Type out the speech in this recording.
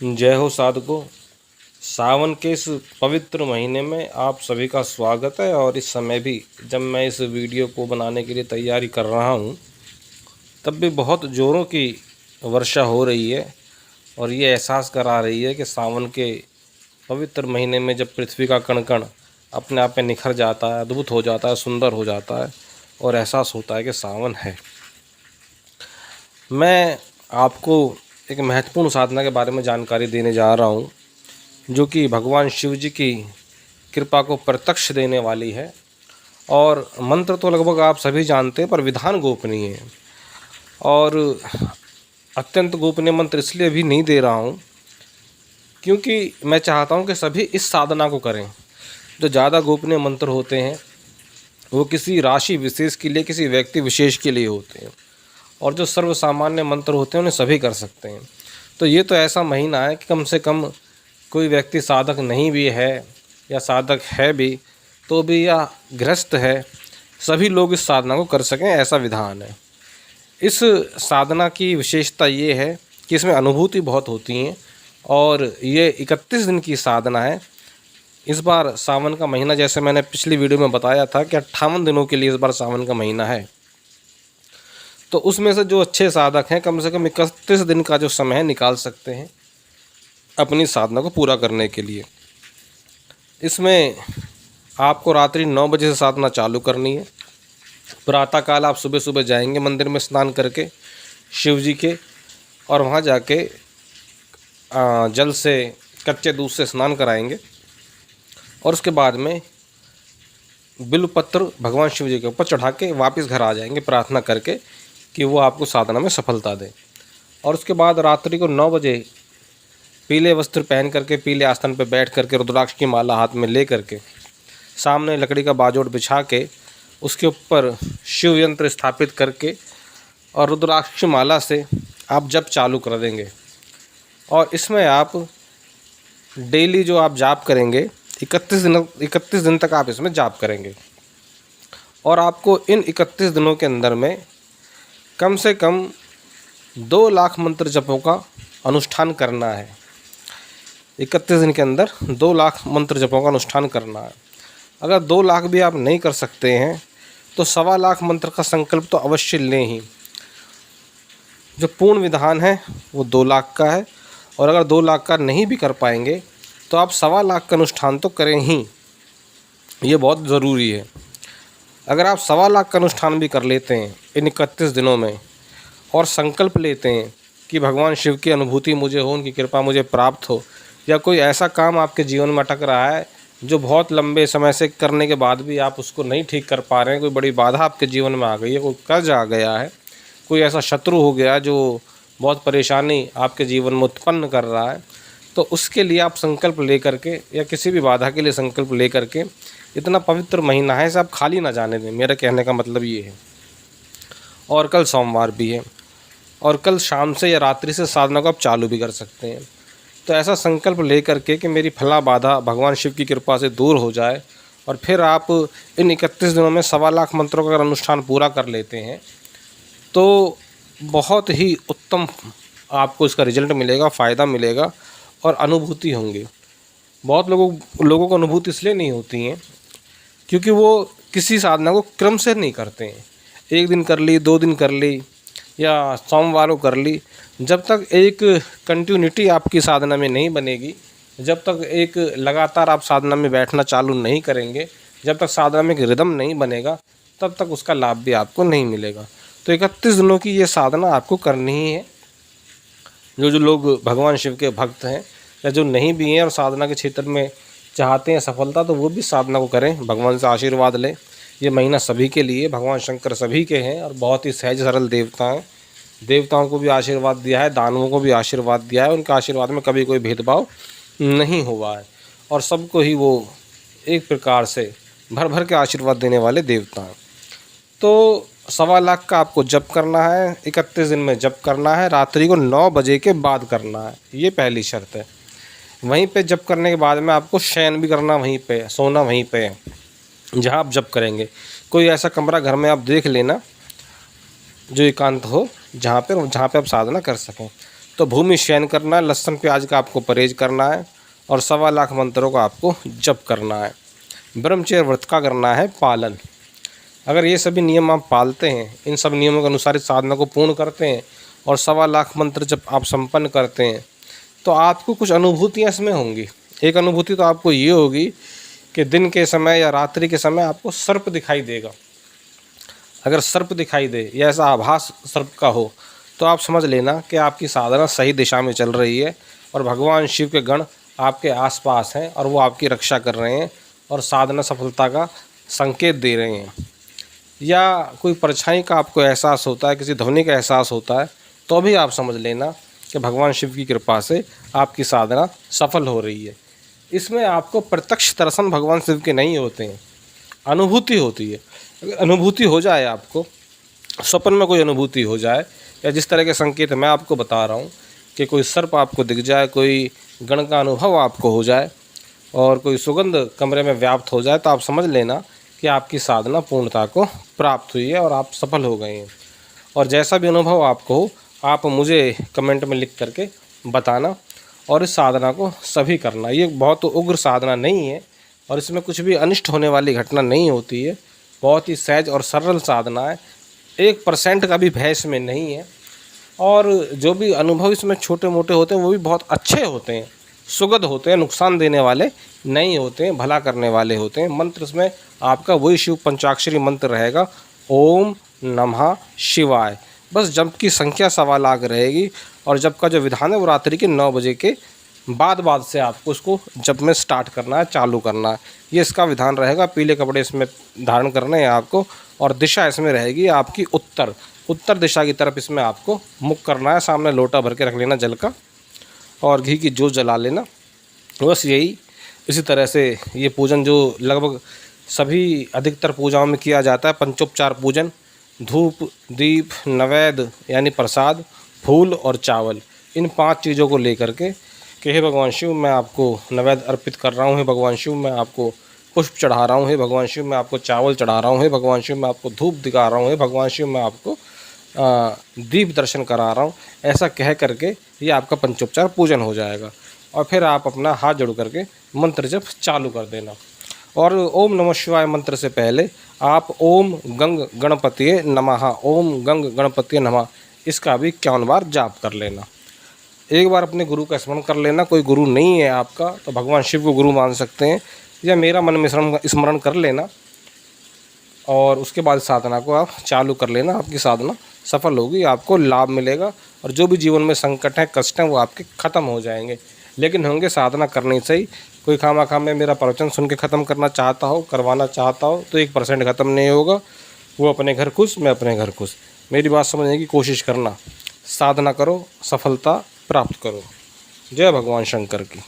जय हो साधकों। सावन के इस पवित्र महीने में आप सभी का स्वागत है। और इस समय भी जब मैं इस वीडियो को बनाने के लिए तैयारी कर रहा हूँ, तब भी बहुत ज़ोरों की वर्षा हो रही है और ये एहसास करा रही है कि सावन के पवित्र महीने में जब पृथ्वी का कण कण अपने आप में निखर जाता है, अद्भुत हो जाता है, सुंदर हो जाता है और एहसास होता है कि सावन है। मैं आपको एक महत्वपूर्ण साधना के बारे में जानकारी देने जा रहा हूँ, जो कि भगवान शिव जी की कृपा को प्रत्यक्ष देने वाली है। और मंत्र तो लगभग आप सभी जानते हैं, पर विधान गोपनीय है। और अत्यंत गोपनीय मंत्र इसलिए भी नहीं दे रहा हूँ क्योंकि मैं चाहता हूँ कि सभी इस साधना को करें। जो ज़्यादा गोपनीय मंत्र होते हैं वो किसी राशि विशेष के लिए, किसी व्यक्ति विशेष के लिए होते हैं, और जो सर्व सामान्य मंत्र होते हैं उन्हें सभी कर सकते हैं। तो ये तो ऐसा महीना है कि कम से कम कोई व्यक्ति साधक नहीं भी है या साधक है भी तो भी, या गृहस्थ है, सभी लोग इस साधना को कर सकें, ऐसा विधान है। इस साधना की विशेषता ये है कि इसमें अनुभूति बहुत होती हैं और ये 31 दिन की साधना है। इस बार सावन का महीना, जैसे मैंने पिछली वीडियो में बताया था कि 58 दिनों के लिए इस बार सावन का महीना है। तो उसमें से जो अच्छे साधक हैं कम से कम 31 दिन का जो समय निकाल सकते हैं अपनी साधना को पूरा करने के लिए। इसमें आपको रात्रि 9 बजे से साधना चालू करनी है। प्रातःकाल आप सुबह सुबह जाएंगे मंदिर में स्नान करके शिव जी के, और वहाँ जाके जल से, कच्चे दूध से स्नान कराएंगे। और उसके बाद में बिल्वपत्र भगवान शिव जी के ऊपर चढ़ा के वापस घर आ जाएंगे, प्रार्थना करके कि वो आपको साधना में सफलता दें। और उसके बाद रात्रि को 9 बजे पीले वस्त्र पहन करके, पीले आसन पर बैठ करके, रुद्राक्ष की माला हाथ में ले करके, सामने लकड़ी का बाजोट बिछा के, उसके ऊपर शिव यंत्र स्थापित करके और रुद्राक्ष की माला से आप जप चालू कर देंगे। और इसमें आप डेली जो आप जाप करेंगे 31 दिन तक आप इसमें जाप करेंगे। और आपको इन 31 दिनों के अंदर में कम से कम 2 लाख मंत्र जपों का अनुष्ठान करना है। 31 दिन के अंदर 2 लाख मंत्र जपों का अनुष्ठान करना है। अगर 2 लाख भी आप नहीं कर सकते हैं तो 1.25 लाख मंत्र का संकल्प तो अवश्य लें ही। जो पूर्ण विधान है वो 2 लाख का है, और अगर 2 लाख का नहीं भी कर पाएंगे तो आप 1.25 लाख का अनुष्ठान तो करें ही, ये बहुत ज़रूरी है। अगर आप 1.25 लाख का अनुष्ठान भी कर लेते हैं इन 31 दिनों में और संकल्प लेते हैं कि भगवान शिव की अनुभूति मुझे हो, उनकी कृपा मुझे प्राप्त हो, या कोई ऐसा काम आपके जीवन में अटक रहा है जो बहुत लंबे समय से करने के बाद भी आप उसको नहीं ठीक कर पा रहे हैं, कोई बड़ी बाधा आपके जीवन में आ गई है, कोई कर्ज आ गया है, कोई ऐसा शत्रु हो गया जो बहुत परेशानी आपके जीवन में उत्पन्न कर रहा है, तो उसके लिए आप संकल्प ले करके, या किसी भी बाधा के लिए संकल्प ले करके, इतना पवित्र महीना है इसे आप खाली ना जाने दें, मेरा कहने का मतलब ये है। और कल सोमवार भी है, और कल शाम से या रात्रि से साधना को आप चालू भी कर सकते हैं। तो ऐसा संकल्प ले करके कि मेरी फला बाधा भगवान शिव की कृपा से दूर हो जाए, और फिर आप इन 31 दिनों में 1.25 लाख मंत्रों का अगर अनुष्ठान पूरा कर लेते हैं तो बहुत ही उत्तम आपको इसका रिजल्ट मिलेगा, फ़ायदा मिलेगा और अनुभूति होंगी। बहुत लोगों को अनुभूति इसलिए नहीं होती हैं क्योंकि वो किसी साधना को क्रम से नहीं करते हैं। 1 दिन कर ली, 2 दिन कर ली, या सोमवार को कर ली। जब तक एक कंटिन्यूटी आपकी साधना में नहीं बनेगी, जब तक एक लगातार आप साधना में बैठना चालू नहीं करेंगे, जब तक साधना में एक रिदम नहीं बनेगा, तब तक उसका लाभ भी आपको नहीं मिलेगा। तो 31 दिनों की ये साधना आपको करनी ही है। जो लोग भगवान शिव के भक्त हैं या जो नहीं भी हैं और साधना के क्षेत्र में चाहते हैं सफलता, तो वो भी साधना को करें, भगवान से आशीर्वाद लें। ये महीना सभी के लिए, भगवान शंकर सभी के हैं और बहुत ही सहज सरल देवता हैं। देवताओं को भी आशीर्वाद दिया है, दानवों को भी आशीर्वाद दिया है, उनके आशीर्वाद में कभी कोई भेदभाव नहीं हुआ है, और सबको ही वो एक प्रकार से भर भर के आशीर्वाद देने वाले देवता हैं। तो 1.25 लाख का आपको जप करना है, 31 दिन में जप करना है, रात्रि को 9 बजे के बाद करना है, ये पहली शर्त है। वहीं पे जप करने के बाद में आपको शयन भी करना वहीं पे, सोना वहीं पे है जहाँ आप जप करेंगे। कोई ऐसा कमरा घर में आप देख लेना जो एकांत हो, जहाँ पे आप साधना कर सकें। तो भूमि शयन करना है, लहसुन प्याज का आपको परहेज करना है और 1.25 लाख मंत्रों का आपको जप करना है। ब्रह्मचर्य व्रत का करना है पालन। अगर ये सभी नियम आप पालते हैं, इन सब नियमों के अनुसार इस साधना को पूर्ण करते हैं और 1.25 लाख मंत्र जब आप संपन्न करते हैं तो आपको कुछ अनुभूतियाँ इसमें होंगी। एक अनुभूति तो आपको ये होगी कि दिन के समय या रात्रि के समय आपको सर्प दिखाई देगा। अगर सर्प दिखाई दे या ऐसा आभास सर्प का हो तो आप समझ लेना कि आपकी साधना सही दिशा में चल रही है और भगवान शिव के गण आपके आसपास हैं और वो आपकी रक्षा कर रहे हैं और साधना सफलता का संकेत दे रहे हैं। या कोई परछाई का आपको एहसास होता है, किसी ध्वनि का एहसास होता है, तो भी आप समझ लेना कि भगवान शिव की कृपा से आपकी साधना सफल हो रही है। इसमें आपको प्रत्यक्ष दर्शन भगवान शिव के नहीं होते हैं, अनुभूति होती है। अगर अनुभूति हो जाए, आपको स्वप्न में कोई अनुभूति हो जाए या जिस तरह के संकेत मैं आपको बता रहा हूँ कि कोई सर्प आपको दिख जाए, कोई गण का अनुभव आपको हो जाए और कोई सुगंध कमरे में व्याप्त हो जाए, तो आप समझ लेना कि आपकी साधना पूर्णता को प्राप्त हुई है और आप सफल हो गए हैं। और जैसा भी अनुभव आपको हो, आप मुझे कमेंट में लिख करके बताना और इस साधना को सभी करना। ये बहुत उग्र साधना नहीं है और इसमें कुछ भी अनिष्ट होने वाली घटना नहीं होती है। बहुत ही सहज और सरल साधना है, 1% का भी भय इसमें नहीं है। और जो भी अनुभव इसमें छोटे मोटे होते हैं वो भी बहुत अच्छे होते हैं, सुगध होते हैं, नुकसान देने वाले नहीं होते हैं, भला करने वाले होते हैं। मंत्र इसमें आपका वही शिव पंचाक्षरी मंत्र रहेगा, ओम नमः शिवाय। बस जप की संख्या 1.25 लाख रहेगी और जप का जो विधान है वो रात्रि के 9 बजे के बाद से आपको उसको जप में स्टार्ट करना है, चालू करना है। ये इसका विधान रहेगा। पीले कपड़े इसमें धारण करने हैं आपको और दिशा इसमें रहेगी आपकी उत्तर दिशा की तरफ इसमें आपको मुख करना है। सामने लोटा भर के रख लेना जल का और घी की जोत जला लेना। बस यही, इसी तरह से ये पूजन जो लगभग सभी अधिकतर पूजाओं में किया जाता है, पंचोपचार पूजन, धूप दीप नैवेद्य यानी प्रसाद, फूल और चावल, इन 5 चीज़ों को लेकर के कि हे भगवान शिव मैं आपको नैवेद्य अर्पित कर रहा हूँ, हे भगवान शिव मैं आपको पुष्प चढ़ा रहा हूँ, हे भगवान शिव मैं आपको चावल चढ़ा रहा हूँ, हे भगवान शिव मैं आपको धूप दिखा रहा हूँ, हे भगवान शिव मैं आपको दीप दर्शन करा रहा हूँ। ऐसा कह करके ये आपका पंचोपचार पूजन हो जाएगा और फिर आप अपना हाथ जोड़ करके मंत्र जप चालू कर देना। और ओम नमः शिवाय मंत्र से पहले आप ओम गंग गणपतिये नमः, ओम गंग गणपतिये नमः, इसका भी 51 बार जाप कर लेना। एक बार अपने गुरु का स्मरण कर लेना। कोई गुरु नहीं है आपका तो भगवान शिव को गुरु मान सकते हैं या मेरा मन में स्मरण कर लेना और उसके बाद साधना को आप चालू कर लेना। आपकी साधना सफल होगी, आपको लाभ मिलेगा और जो भी जीवन में संकट हैं, कष्ट हैं, वो आपके ख़त्म हो जाएंगे। लेकिन होंगे साधना करनी चाहिए। कोई खामा में मेरा प्रवचन सुन के ख़त्म करना चाहता हो, करवाना चाहता हो, तो 1% ख़त्म नहीं होगा। वो अपने घर खुश, मैं अपने घर खुश। मेरी बात समझने की कोशिश करना, साधना करो, सफलता प्राप्त करो। जय भगवान शंकर की।